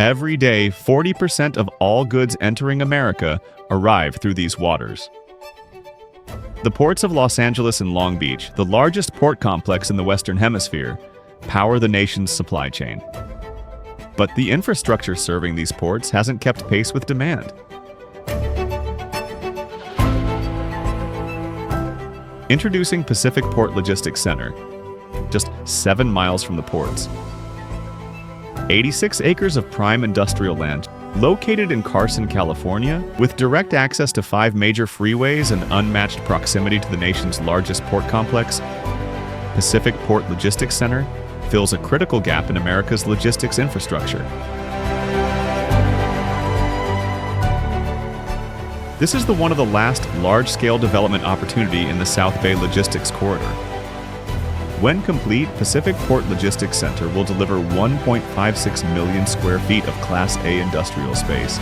Every day, 40% of all goods entering America arrive through these waters. The ports of Los Angeles and Long Beach, the largest port complex in the Western Hemisphere, power the nation's supply chain. But the infrastructure serving these ports hasn't kept pace with demand. Introducing Pacific Port Logistics Center, just 7 miles from the ports. 86 acres of prime industrial land, located in Carson, California, with direct access to 5 major freeways and unmatched proximity to the nation's largest port complex, Pacific Port Logistics Center fills a critical gap in America's logistics infrastructure. This is one of the last large-scale development opportunity in the South Bay Logistics Corridor. When complete, Pacific Port Logistics Center will deliver 1.56 million square feet of Class A industrial space.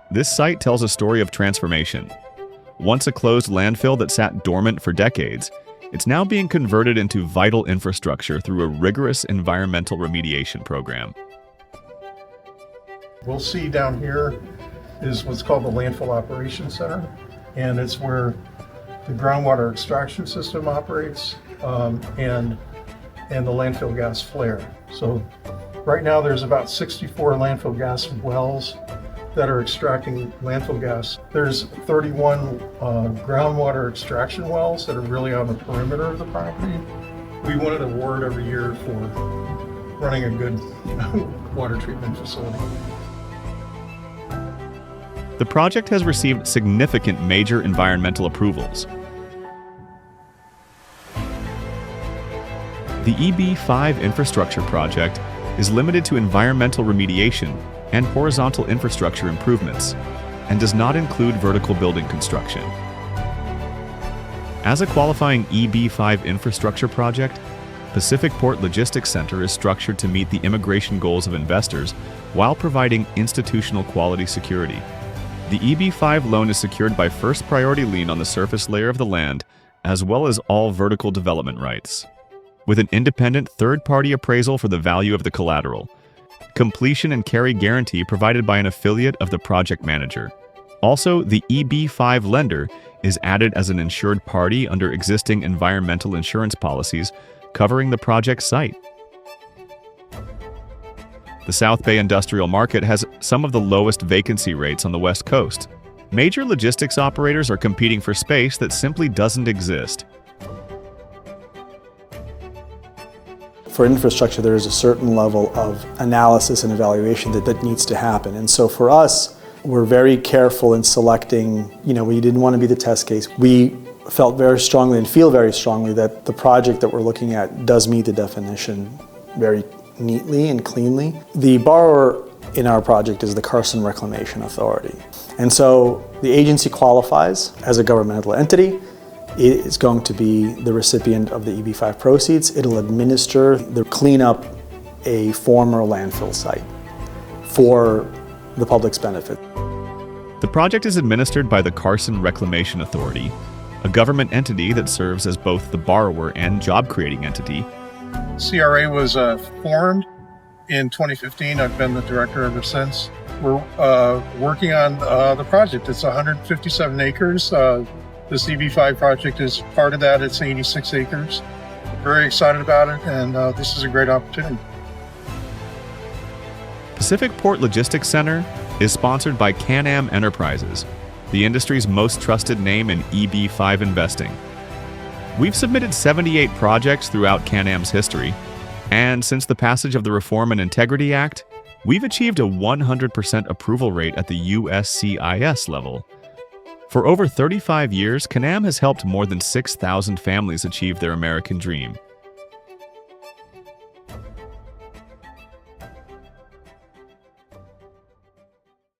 This site tells a story of transformation. Once a closed landfill that sat dormant for decades, it's now being converted into vital infrastructure through a rigorous environmental remediation program. We'll see down here is what's called the Landfill Operations Center, and it's where the groundwater extraction system operates and the landfill gas flare. So right now there's about 64 landfill gas wells that are extracting landfill gas. There's 31 groundwater extraction wells that are really on the perimeter of the property. We win an award every year for running a good water treatment facility. The project has received significant major environmental approvals. The EB-5 infrastructure project is limited to environmental remediation and horizontal infrastructure improvements, and does not include vertical building construction. As a qualifying EB-5 infrastructure project, Pacific Port Logistics Center is structured to meet the immigration goals of investors while providing institutional quality security. The EB-5 loan is secured by first priority lien on the surface layer of the land, as well as all vertical development rights, with an independent third-party appraisal for the value of the collateral, completion and carry guarantee provided by an affiliate of the project manager. Also, the EB-5 lender is added as an insured party under existing environmental insurance policies covering the project site. The South Bay industrial market has some of the lowest vacancy rates on the West Coast. Major logistics operators are competing for space that simply doesn't exist. For infrastructure, there is a certain level of analysis and evaluation that needs to happen. And so for us, we're very careful in selecting, we didn't want to be the test case. We felt very strongly and feel very strongly that the project that we're looking at does meet the definition very neatly and cleanly. The borrower in our project is the Carson Reclamation Authority. And so the agency qualifies as a governmental entity. It is going to be the recipient of the EB-5 proceeds. It'll administer the cleanup a former landfill site for the public's benefit. The project is administered by the Carson Reclamation Authority, a government entity that serves as both the borrower and job-creating entity. CRA was formed in 2015. I've been the director ever since. We're working on the project. It's 157 acres. This EB-5 project is part of that. It's 86 acres. Very excited about it, and this is a great opportunity. Pacific Port Logistics Center is sponsored by Can-Am Enterprises, the industry's most trusted name in EB-5 investing. We've submitted 78 projects throughout Can-Am's history, and since the passage of the Reform and Integrity Act, we've achieved a 100% approval rate at the USCIS level. For over 35 years, Can-Am has helped more than 6,000 families achieve their American dream.